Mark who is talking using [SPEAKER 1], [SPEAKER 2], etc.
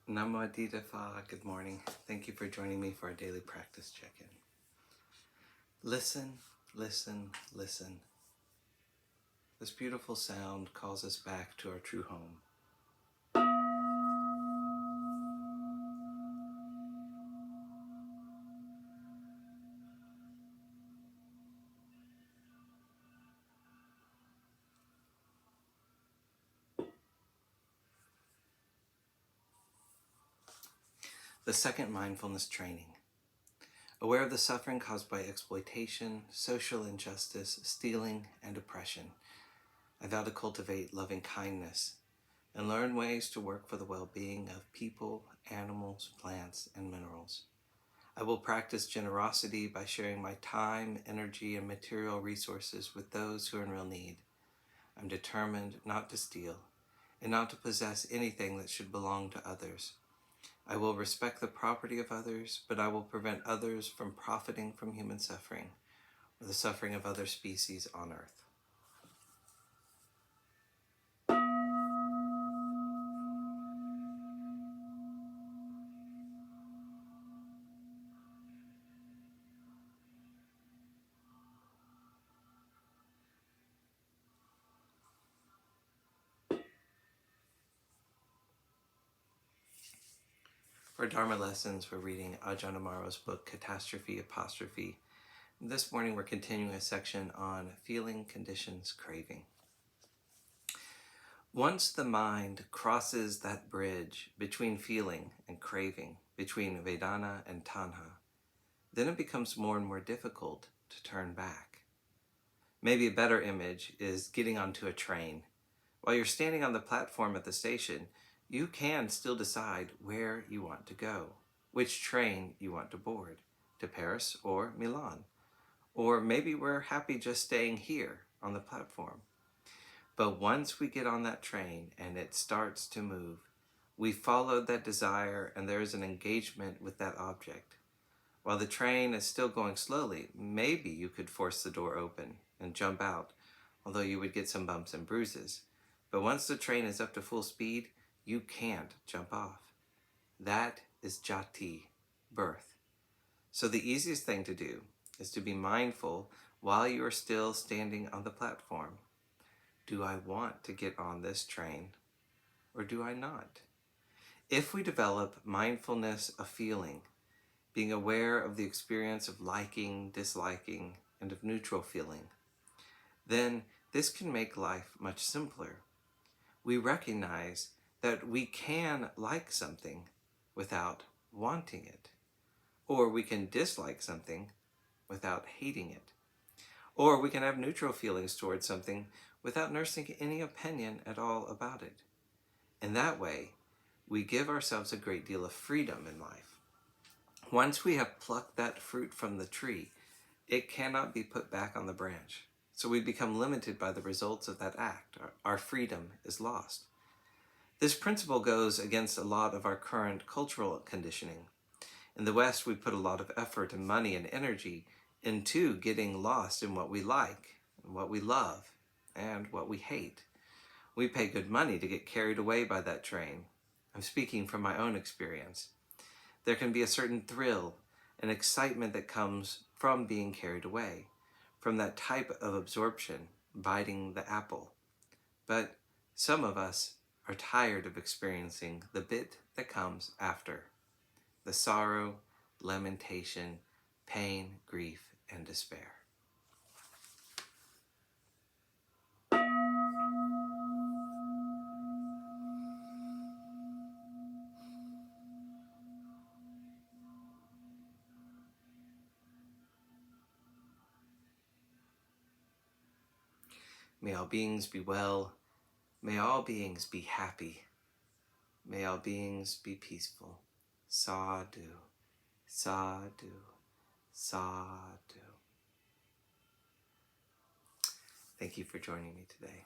[SPEAKER 1] Namo Phat, good morning. Thank you for joining me for our daily practice check-in. Listen, listen, listen. This beautiful sound calls us back to our true home. The second mindfulness training. Aware of the suffering caused by exploitation, social injustice, stealing, and oppression, I vow to cultivate loving kindness and learn ways to work for the well-being of people, animals, plants, and minerals. I will practice generosity by sharing my time, energy, and material resources with those who are in real need. I'm determined not to steal and not to possess anything that should belong to others. I will respect the property of others, but I will prevent others from profiting from human suffering or the suffering of other species on earth. For Dharma lessons, we're reading Ajahn Amaro's book, Catastrophe, Apostrophe. This morning, we're continuing a section on feeling, conditions, craving. Once the mind crosses that bridge between feeling and craving, between Vedana and Tanha, then it becomes more and more difficult to turn back. Maybe a better image is getting onto a train. While you're standing on the platform at the station, you can still decide where you want to go, which train you want to board, to Paris or Milan. Or maybe we're happy just staying here on the platform. But once we get on that train and it starts to move, we follow that desire and there is an engagement with that object. While the train is still going slowly, maybe you could force the door open and jump out, although you would get some bumps and bruises. But once the train is up to full speed, you can't jump off. That is jati, birth. So the easiest thing to do is to be mindful while you are still standing on the platform. Do I want to get on this train or do I not? If we develop mindfulness of feeling, being aware of the experience of liking, disliking, and of neutral feeling, then this can make life much simpler. We recognize that we can like something without wanting it, or we can dislike something without hating it, or we can have neutral feelings towards something without nursing any opinion at all about it. In that way, we give ourselves a great deal of freedom in life. Once we have plucked that fruit from the tree, it cannot be put back on the branch. So we become limited by the results of that act. Our freedom is lost. This principle goes against a lot of our current cultural conditioning. In the West, we put a lot of effort and money and energy into getting lost in what we like, and what we love, and what we hate. We pay good money to get carried away by that train. I'm speaking from my own experience. There can be a certain thrill and excitement that comes from being carried away, from that type of absorption, biting the apple. But some of us are tired of experiencing the bit that comes after, the sorrow, lamentation, pain, grief, and despair. May all beings be well. May all beings be happy. May all beings be peaceful. Sadhu, sadhu, sadhu. Thank you for joining me today.